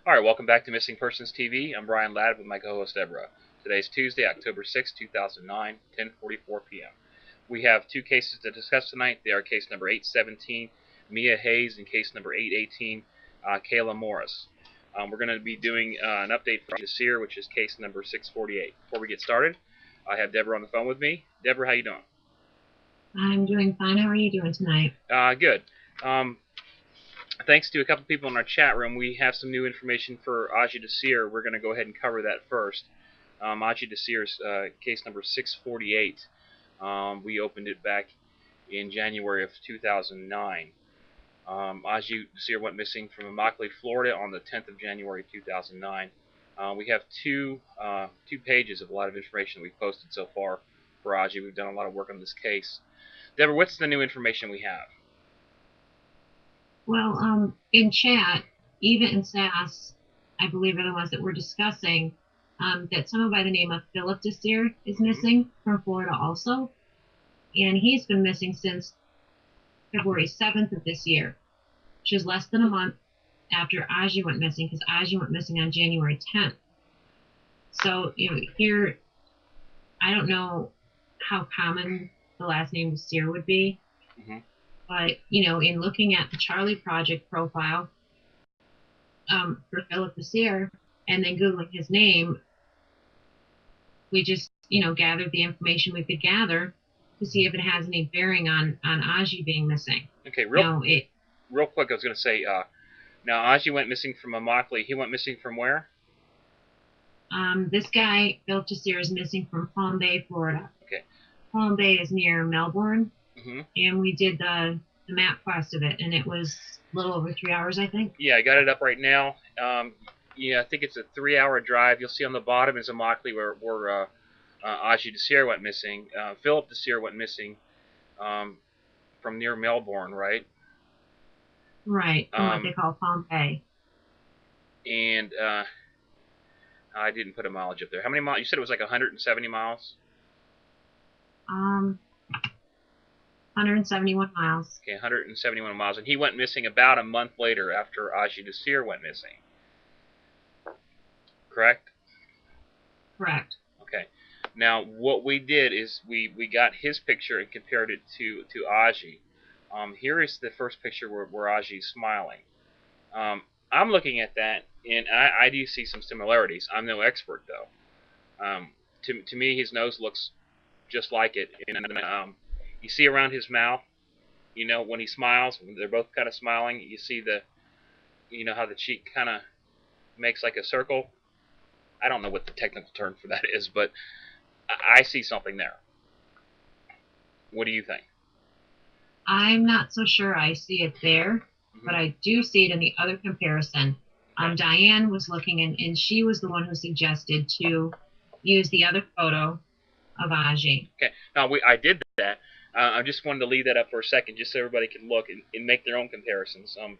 Alright, welcome back to Missing Persons TV. I'm Brian Ladd with my co-host Deborah. Today is Tuesday, October 6, 2009, 10:44 p.m. We have two cases to discuss tonight. They are case number 817, Mia Hayes, and case number 818, Kaila Morris. We're going to be doing an update for Adji Desir, which is case number 648. Before we get started, I have Deborah on the phone with me. Deborah, how you doing? I'm doing fine. How are you doing tonight? Good. Thanks to a couple people in our chat room, we have some new information for Adji Desir. We're going to go ahead and cover that first. Adji Desir's case number 648. We opened it back in January of 2009. Adji Desir went missing from Immokalee, Florida on the 10th of January 2009. We have two pages of a lot of information we've posted so far for Adji. We've done a lot of work on this case. Deborah, what's the new information we have? Well, in chat, Eva and Sass, I believe are the ones that we're discussing, that someone by the name of Philip Desir is missing from Florida also. And he's been missing since February 7th of this year, which is less than a month after Adji went missing, because Adji went missing on January 10th. So, here, I don't know how common the last name Desir would be. Mm-hmm. But, in looking at the Charlie Project profile for Philip Desir and then Googling his name, we just, gathered the information we could gather to see if it has any bearing on Adji being missing. Okay, real quick, I was going to say, now Adji went missing from Immokalee. He went missing from where? This guy, Philip Desir, is missing from Palm Bay, Florida. Okay. Palm Bay is near Melbourne. Mm-hmm. And we did the map quest of it, and it was a little over 3 hours, I think. Yeah, I got it up right now. Yeah, I think it's a 3-hour drive. You'll see on the bottom is Immokalee where Adji Desir went missing. Philip Desir went missing from near Melbourne, right? Right, from what they call Palm Bay. And I didn't put a mileage up there. How many miles? You said it was like 170 miles? 171 miles. Okay, 171 miles. And he went missing about a month later after Adji Desir went missing. Correct? Correct. Okay. Now, what we did is we got his picture and compared it to Adji. Here is the first picture where Adji's smiling. I'm looking at that, and I do see some similarities. I'm no expert, though. To me, his nose looks just like it. And you see around his mouth, when he smiles, when they're both kind of smiling, you see how the cheek kind of makes like a circle. I don't know what the technical term for that is, but I see something there. What do you think? I'm not so sure I see it there, but I do see it in the other comparison. Okay. Diane was looking, and she was the one who suggested to use the other photo of Adji. Okay. Now, I did that. I just wanted to leave that up for a second just so everybody can look and make their own comparisons. I'm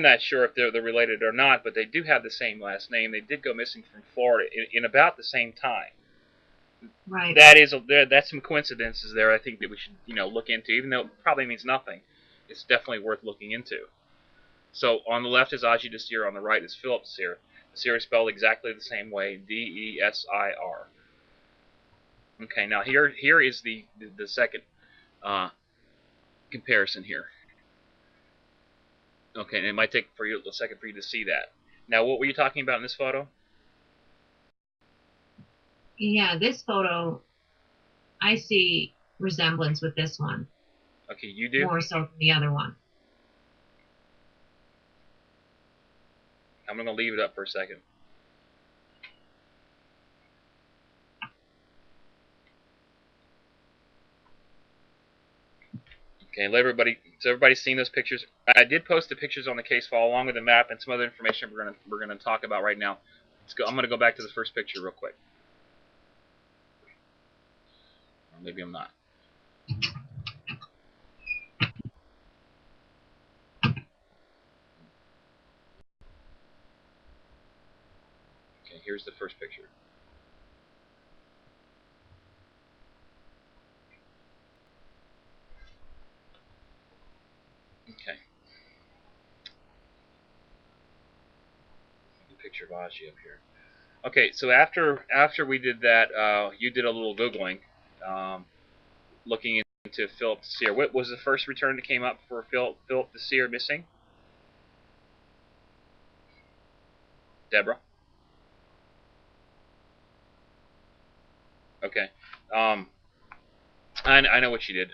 not sure if they're related or not, but they do have the same last name. They did go missing from Florida in about the same time. Right. That's some coincidences there. I think that we should look into, even though it probably means nothing. It's definitely worth looking into. So on the left is Adji Desir, on the right is Philip Desir. Desir is spelled exactly the same way, D-E-S-I-R. Okay, now here is the second comparison here. Okay, and it might take a second for you to see that. Now, what were you talking about in this photo? Yeah, this photo, I see resemblance with this one. Okay, you do? More so than the other one. I'm going to leave it up for a second. Okay, so everybody's seen those pictures. I did post the pictures on the case file along with the map and some other information we're gonna talk about right now. I'm gonna go back to the first picture real quick. Or maybe I'm not. Okay, here's the first picture. Okay. picture of Adji up here. Okay, so after we did that, you did a little googling, looking into Philip Desir. What was the first return that came up for Philip Desir missing? Deborah. Okay. Um, I know what she did.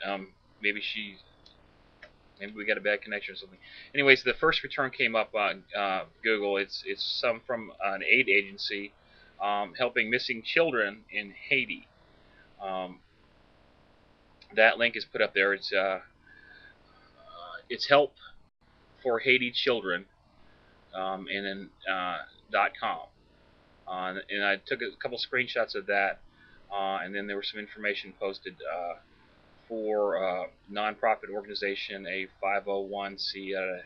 Maybe maybe we got a bad connection or something. Anyways, the first return came up on Google. It's some from an aid agency helping missing children in Haiti. Um, that link is put up there. It's help for Haiti children, and then .com. And I took a couple screenshots of that, and then there was some information posted for a nonprofit organization, a 501c out of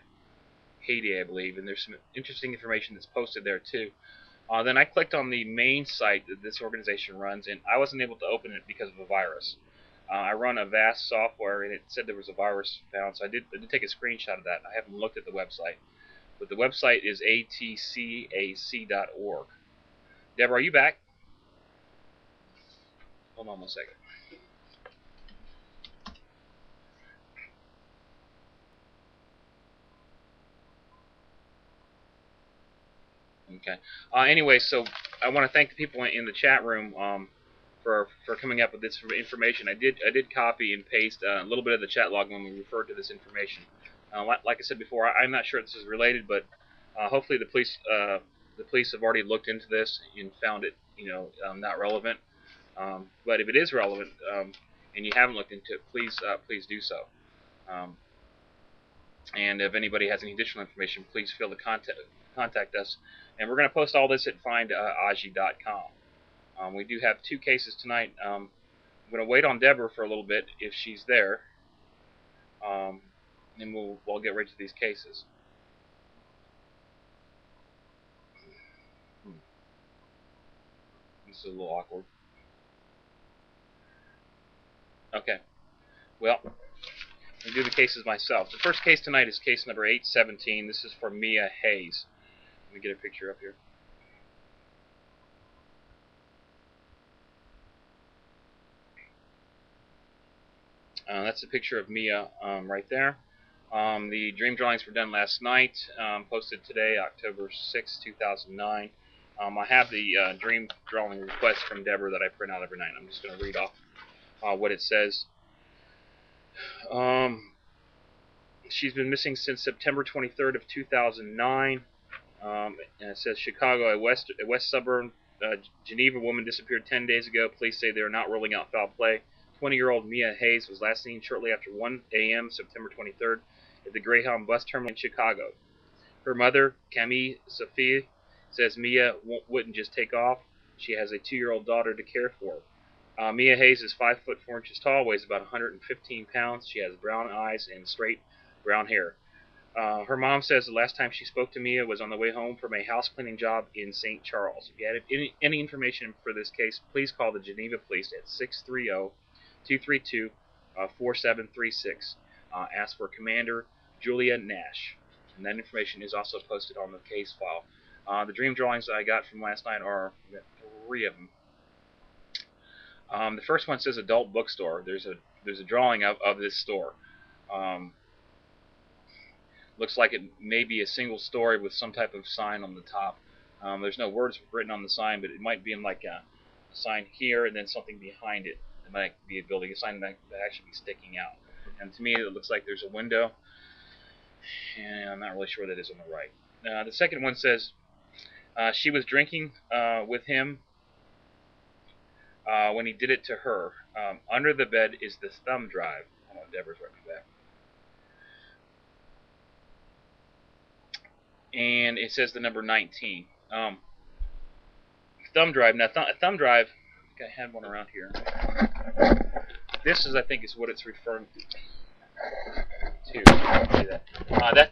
Haiti, I believe, and there's some interesting information that's posted there too. Then I clicked on the main site that this organization runs, and I wasn't able to open it because of a virus. I run a vast software, and it said there was a virus found, so I did take a screenshot of that. I haven't looked at the website, but the website is atcac.org. Deborah, are you back? Hold on one second. Okay. Anyway, so I want to thank the people in the chat room for coming up with this information. I did copy and paste a little bit of the chat log when we referred to this information. Like I said before, I'm not sure this is related, but hopefully the police have already looked into this and found it not relevant. But if it is relevant and you haven't looked into it, please do so. And if anybody has any additional information, please feel to contact us. And we're going to post all this at findadji.com. We do have 2 cases tonight. I'm going to wait on Deborah for a little bit if she's there, and we'll get right to these cases. This is a little awkward. Okay. Well, I'll do the cases myself. The first case tonight is case number 817. This is for Mia Hayes. Let me get a picture up here. That's a picture of Mia right there. The dream drawings were done last night, posted today, October 6, 2009. I have the dream drawing request from Deborah that I print out every night. I'm just going to read off what it says. She's been missing since September 23rd of 2009. And it says Chicago, a west suburb, Geneva woman disappeared 10 days ago. Police say they are not ruling out foul play. 20-year-old Mia Hayes was last seen shortly after 1 a.m. September 23rd at the Greyhound bus terminal in Chicago. Her mother, Camille Sophie, says Mia wouldn't just take off. She has a 2-year-old daughter to care for. Mia Hayes is 5 foot 4 inches tall, weighs about 115 pounds. She has brown eyes and straight brown hair. Her mom says the last time she spoke to Mia was on the way home from a house cleaning job in St. Charles. If you have any information for this case, please call the Geneva Police at 630-232-4736. Ask for Commander Julia Nash. And that information is also posted on the case file. The dream drawings that I got from last night are 3 of them. The first one says adult bookstore. There's a drawing of this store. Looks like it may be a single story with some type of sign on the top. There's no words written on the sign, but it might be in like a sign here and then something behind it. It might be a building, a sign that actually be sticking out. And to me, it looks like there's a window, and I'm not really sure what that is on the right. The second one says she was drinking with him when he did it to her. Under the bed is the thumb drive. Hold on, Deborah's right back. And it says the number 19. Thumb drive. Now, thumb drive, I think I had one around here. This is, I think, is what it's referring to.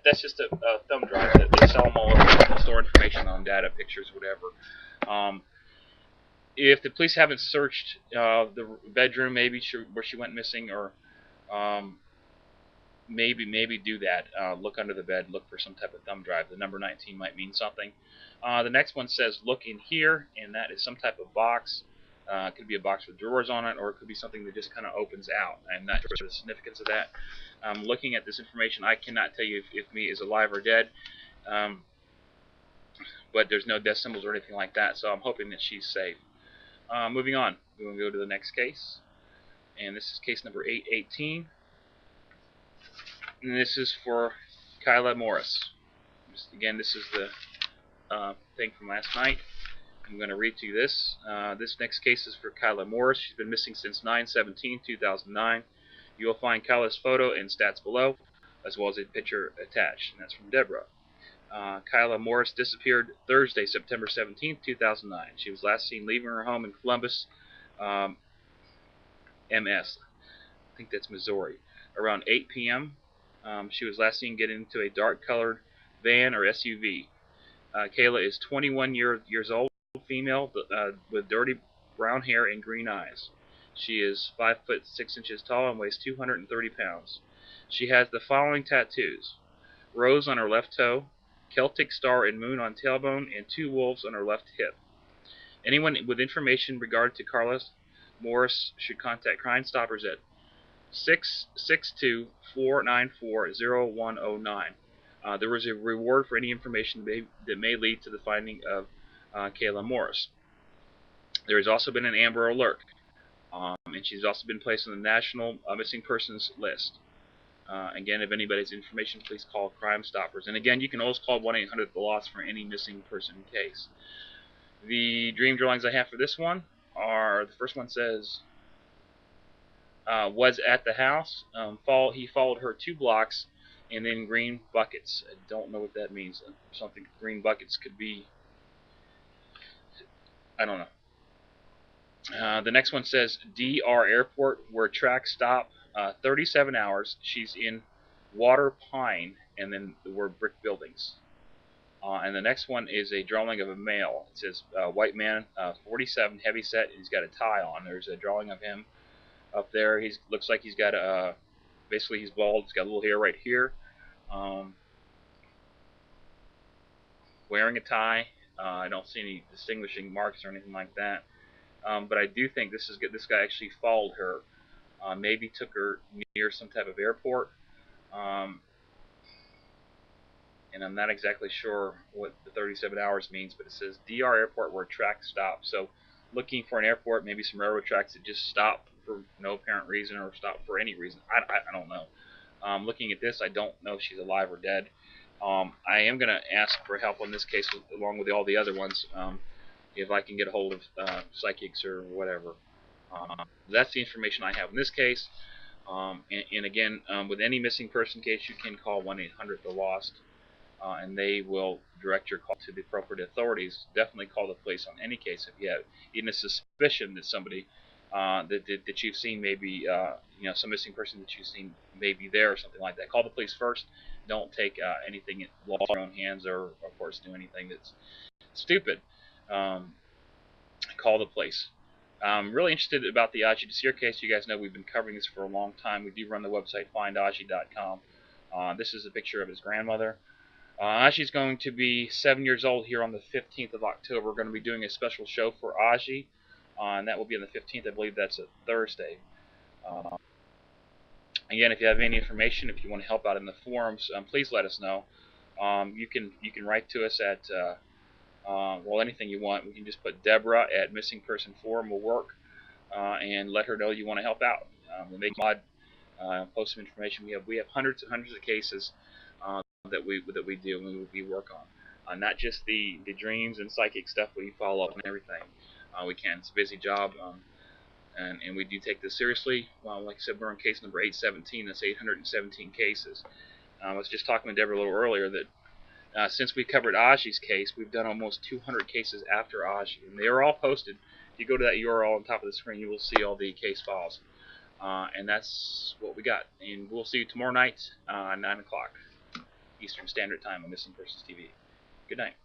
That's just a thumb drive that they sell them all over. They store information on data, pictures, whatever. If the police haven't searched the bedroom, maybe where she went missing, or maybe do that. Look under the bed, look for some type of thumb drive. The number 19 might mean something. The next one says look in here, and that is some type of box. It could be a box with drawers on it, or it could be something that just kind of opens out. I'm not sure the significance of that. Looking at this information, I cannot tell you if me is alive or dead, but there's no death symbols or anything like that, so I'm hoping that she's safe. Moving on, we're going to go to the next case, and this is case number 818. And this is for Kaila Morris. Again, this is the thing from last night. I'm going to read to you this. This next case is for Kaila Morris. She's been missing since 9/17/2009. You will find Kaila's photo and stats below, as well as a picture attached. And that's from Deborah. Kaila Morris disappeared Thursday, September 17th, 2009. She was last seen leaving her home in Columbus, MS. I think that's Missouri. Around 8 p.m., she was last seen getting into a dark-colored van or SUV. Kaila is 21 years old, female, with dirty brown hair and green eyes. She is 5 foot 6 inches tall and weighs 230 pounds. She has the following tattoos: rose on her left toe, Celtic star and moon on tailbone, and 2 wolves on her left hip. Anyone with information regarding to Kaila Morris should contact Crime Stoppers at 662-494-0109. There is a reward for any information that may lead to the finding of Kaila Morris. There has also been an Amber Alert, and she's also been placed on the National Missing Persons list. Again, if anybody's information, please call Crime Stoppers. And again, you can always call 1-800-THE-LOST for any missing person case. The dream drawings I have for this one are, the first one says, was at the house. He followed her 2 blocks, and then green buckets. I don't know what that means. Something green buckets could be. I don't know. The next one says DR Airport, where track stop 37 hours. She's in Water Pine, and then the word brick buildings. And the next one is a drawing of a male. It says white man, 47, heavy set. He's got a tie on. There's a drawing of him up there. He looks like he's got basically he's bald. He's got a little hair right here. Wearing a tie. I don't see any distinguishing marks or anything like that. But I do think this guy actually followed her. Maybe took her near some type of airport. And I'm not exactly sure what the 37 hours means, but it says DR Airport where track stops. So looking for an airport, maybe some railroad tracks that just stop for no apparent reason or stop for any reason. I don't know. Looking at this, I don't know if she's alive or dead. I am going to ask for help on this case along with all the other ones, if I can get a hold of psychics or whatever. That's the information I have in this case. And again, with any missing person case, you can call 1-800-THE-LOST. And they will direct your call to the appropriate authorities. Definitely call the police on any case if you have even a suspicion that somebody that you've seen maybe some missing person that you've seen may be there or something like that. Call the police first. Don't take anything in law in your own hands, or of course do anything that's stupid. Call the police. I'm really interested about the Adji Desir case. You guys know we've been covering this for a long time. We do run the website findadji.com. This is a picture of his grandmother. Adji's going to be 7 years old here on the 15th of October. We're going to be doing a special show for Adji, and that will be on the 15th. I believe that's a Thursday. Again, if you have any information, if you want to help out in the forums, please let us know. You can write to us at anything you want. We can just put Deborah at Missing Person Forum will work, and let her know you want to help out. We'll make mod, post some information. We have hundreds and hundreds of cases that we do and we work on. Not just the dreams and psychic stuff. We follow up on everything we can. It's a busy job, and we do take this seriously. Like I said, we're on case number 817. That's 817 cases. I was just talking to Deborah a little earlier that since we covered Adji's case, we've done almost 200 cases after Adji, and they are all posted. If you go to that URL on top of the screen, you will see all the case files. And that's what we got. And we'll see you tomorrow night, 9 o'clock Eastern Standard Time on Missing Persons TV. Good night.